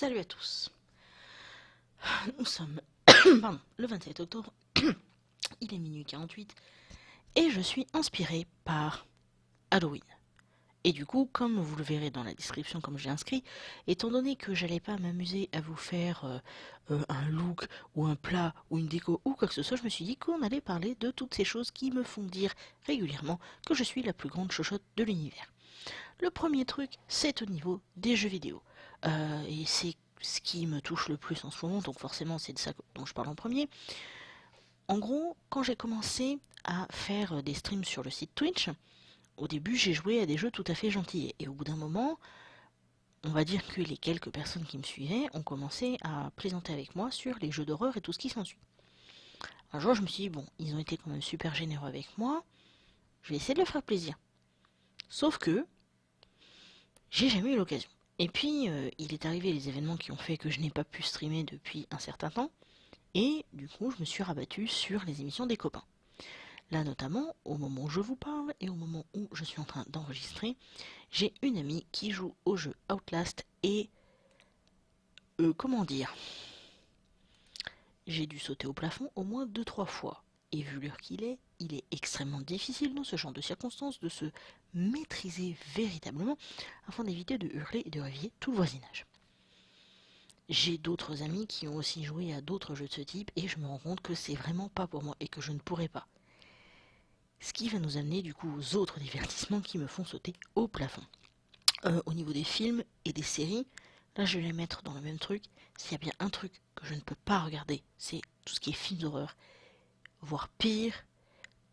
Salut à tous. Nous sommes le 27 octobre, il est minuit 48 et je suis inspirée par Halloween. Et du coup, comme vous le verrez dans la description comme j'ai inscrit, étant donné que j'allais pas m'amuser à vous faire un look ou un plat ou une déco ou quoi que ce soit, je me suis dit qu'on allait parler de toutes ces choses qui me font dire régulièrement que je suis la plus grande chochotte de l'univers. Le premier truc, c'est au niveau des jeux vidéo. Et c'est ce qui me touche le plus en ce moment, donc forcément c'est de ça dont je parle en premier. En gros, quand j'ai commencé à faire des streams sur le site Twitch, au début j'ai joué à des jeux tout à fait gentils. Et au bout d'un moment, on va dire que les quelques personnes qui me suivaient ont commencé à plaisanter avec moi sur les jeux d'horreur et tout ce qui s'ensuit. Un jour je me suis dit, bon, ils ont été quand même super généreux avec moi, je vais essayer de leur faire plaisir. Sauf que j'ai jamais eu l'occasion. Et puis, il est arrivé les événements qui ont fait que je n'ai pas pu streamer depuis un certain temps. Et du coup, je me suis rabattue sur les émissions des copains. Là, notamment, au moment où je vous parle et au moment où je suis en train d'enregistrer, j'ai une amie qui joue au jeu Outlast et... comment dire, j'ai dû sauter au plafond au moins 2-3 fois. Et vu l'heure qu'il est, il est extrêmement difficile dans ce genre de circonstances de se maîtriser véritablement afin d'éviter de hurler et de réveiller tout le voisinage. J'ai d'autres amis qui ont aussi joué à d'autres jeux de ce type et je me rends compte que c'est vraiment pas pour moi et que je ne pourrais pas. Ce qui va nous amener du coup aux autres divertissements qui me font sauter au plafond. Au niveau des films et des séries, là je vais les mettre dans le même truc. S'il y a bien un truc que je ne peux pas regarder, c'est tout ce qui est films d'horreur, voire pire,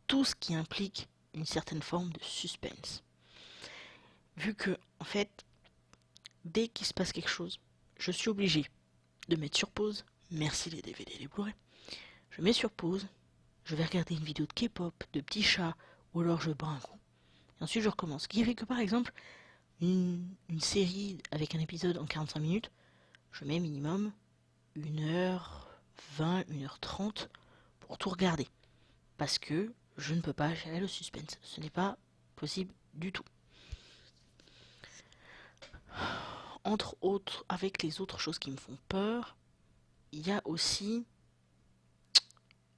tout ce qui implique une certaine forme de suspense. Vu que, en fait, dès qu'il se passe quelque chose, je suis obligé de mettre sur pause, merci les DVD et les Blu-ray, je mets sur pause, je vais regarder une vidéo de K-pop, de petits chats, ou alors je bois un coup. Et ensuite je recommence. Ce qui fait que par exemple, une série avec un épisode en 45 minutes, je mets minimum 1h20, 1h30 pour tout regarder. Parce que je ne peux pas gérer le suspense. Ce n'est pas possible du tout. Entre autres, avec les autres choses qui me font peur, il y a aussi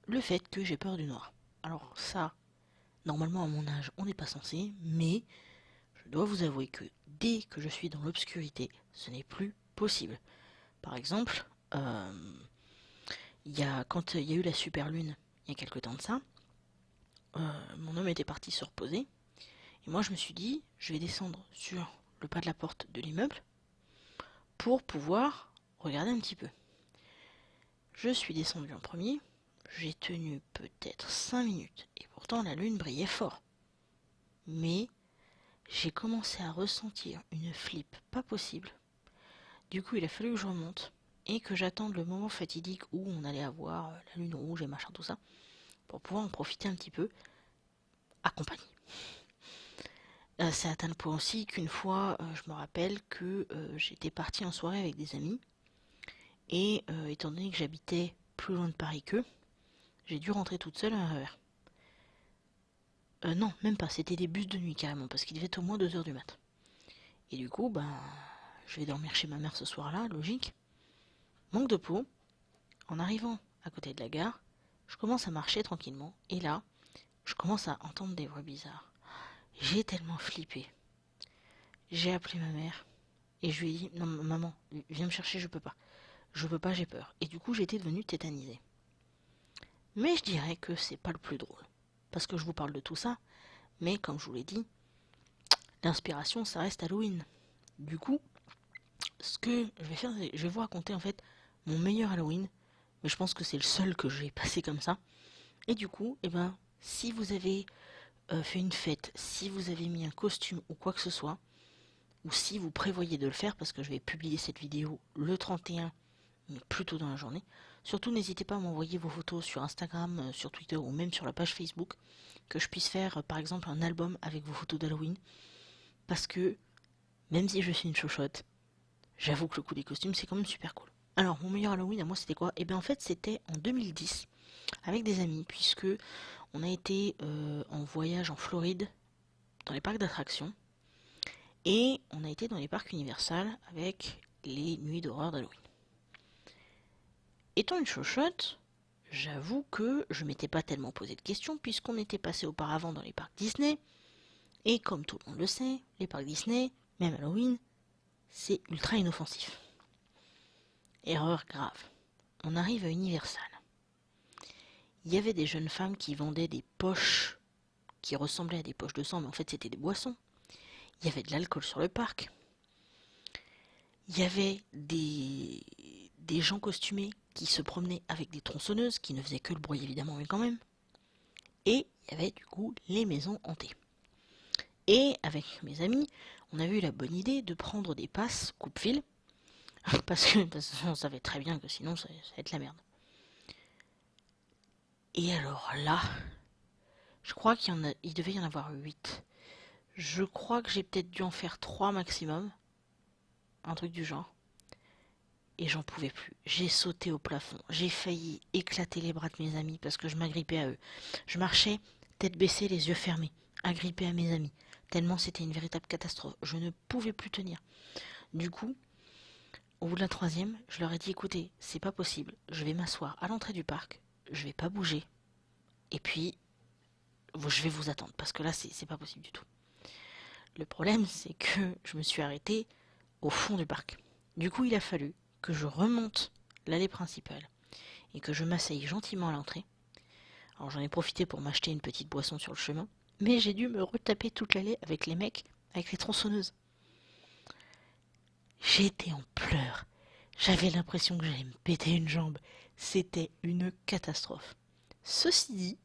le fait que j'ai peur du noir. Alors ça, normalement à mon âge, on n'est pas censé, mais je dois vous avouer que dès que je suis dans l'obscurité, ce n'est plus possible. Par exemple, quand il y a eu la super lune, il y a quelque temps de ça, mon homme était parti se reposer, et moi je me suis dit, je vais descendre sur le pas de la porte de l'immeuble pour pouvoir regarder un petit peu. Je suis descendu en premier, j'ai tenu peut-être 5 minutes, et pourtant la lune brillait fort. Mais j'ai commencé à ressentir une flippe pas possible. Du coup, il a fallu que je remonte et que j'attende le moment fatidique où on allait avoir la lune rouge et machin tout ça pour pouvoir en profiter un petit peu accompagné. C'est à tel point aussi qu'une fois, je me rappelle que j'étais partie en soirée avec des amis et étant donné que j'habitais plus loin de Paris qu'eux, j'ai dû rentrer toute seule à un RER. Non, même pas, c'était des bus de nuit carrément, parce qu'il devait être au moins 2h du mat. Et du coup, je vais dormir chez ma mère ce soir-là, logique. Manque de peau. En arrivant à côté de la gare, je commence à marcher tranquillement, et là, je commence à entendre des voix bizarres. J'ai tellement flippé. J'ai appelé ma mère, et je lui ai dit, non maman, viens me chercher, je peux pas. Je peux pas, j'ai peur. Et du coup, j'étais devenue tétanisée. Mais je dirais que c'est pas le plus drôle. Parce que je vous parle de tout ça, mais comme je vous l'ai dit, l'inspiration, ça reste Halloween. Du coup, ce que je vais faire, c'est je vais vous raconter en fait mon meilleur Halloween, mais je pense que c'est le seul que j'ai passé comme ça. Et du coup, si vous avez fait une fête, si vous avez mis un costume ou quoi que ce soit, ou si vous prévoyez de le faire, parce que je vais publier cette vidéo le 31, mais plutôt dans la journée, surtout n'hésitez pas à m'envoyer vos photos sur Instagram, sur Twitter ou même sur la page Facebook, que je puisse faire par exemple un album avec vos photos d'Halloween, parce que même si je suis une chochotte, j'avoue que le coup des costumes c'est quand même super cool. Alors mon meilleur Halloween à moi c'était quoi? Et bien en fait c'était en 2010 avec des amis, puisque on a été en voyage en Floride dans les parcs d'attractions et on a été dans les parcs Universal avec les nuits d'horreur d'Halloween. Étant une chochotte, j'avoue que je m'étais pas tellement posé de questions puisqu'on était passé auparavant dans les parcs Disney. Et comme tout le monde le sait, les parcs Disney, même Halloween, c'est ultra inoffensif. Erreur grave. On arrive à Universal. Il y avait des jeunes femmes qui vendaient des poches qui ressemblaient à des poches de sang, mais en fait c'était des boissons. Il y avait de l'alcool sur le parc. Il y avait des gens costumés qui se promenaient avec des tronçonneuses, qui ne faisaient que le bruit évidemment, mais quand même. Et il y avait du coup les maisons hantées. Et avec mes amis, on avait eu la bonne idée de prendre des passes coupe-fil, parce qu'on savait très bien que sinon ça allait être la merde. Et alors là, je crois il devait y en avoir 8. Je crois que j'ai peut-être dû en faire 3 maximum, un truc du genre. Et j'en pouvais plus. J'ai sauté au plafond. J'ai failli éclater les bras de mes amis parce que je m'agrippais à eux. Je marchais, tête baissée, les yeux fermés, agrippée à mes amis. Tellement c'était une véritable catastrophe. Je ne pouvais plus tenir. Du coup, au bout de la 3e, je leur ai dit, écoutez, c'est pas possible. Je vais m'asseoir à l'entrée du parc. Je vais pas bouger. Et puis, je vais vous attendre parce que là, c'est pas possible du tout. Le problème, c'est que je me suis arrêtée au fond du parc. Du coup, il a fallu que je remonte l'allée principale et que je m'asseye gentiment à l'entrée. Alors j'en ai profité pour m'acheter une petite boisson sur le chemin, mais j'ai dû me retaper toute l'allée avec les mecs, avec les tronçonneuses. J'étais en pleurs. J'avais l'impression que j'allais me péter une jambe. C'était une catastrophe. Ceci dit,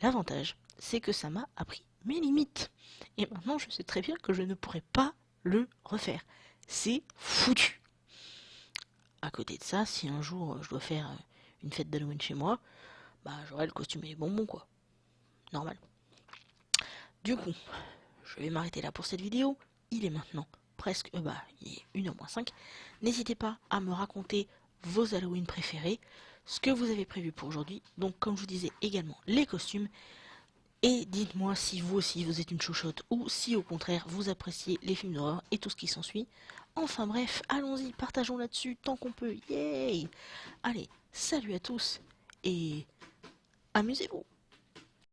l'avantage, c'est que ça m'a appris mes limites. Et maintenant, je sais très bien que je ne pourrai pas le refaire. C'est foutu. À côté de ça, si un jour je dois faire une fête d'Halloween chez moi, bah j'aurai le costume et les bonbons quoi. Normal. Du coup, je vais m'arrêter là pour cette vidéo. Il est maintenant presque, il est 1h-5. N'hésitez pas à me raconter vos Halloween préférés, ce que vous avez prévu pour aujourd'hui. Donc comme je vous disais également les costumes. Et dites-moi si vous aussi vous êtes une chouchotte ou si au contraire vous appréciez les films d'horreur et tout ce qui s'ensuit. Enfin bref, allons-y, partageons là-dessus tant qu'on peut. Yay! Allez, salut à tous et amusez-vous!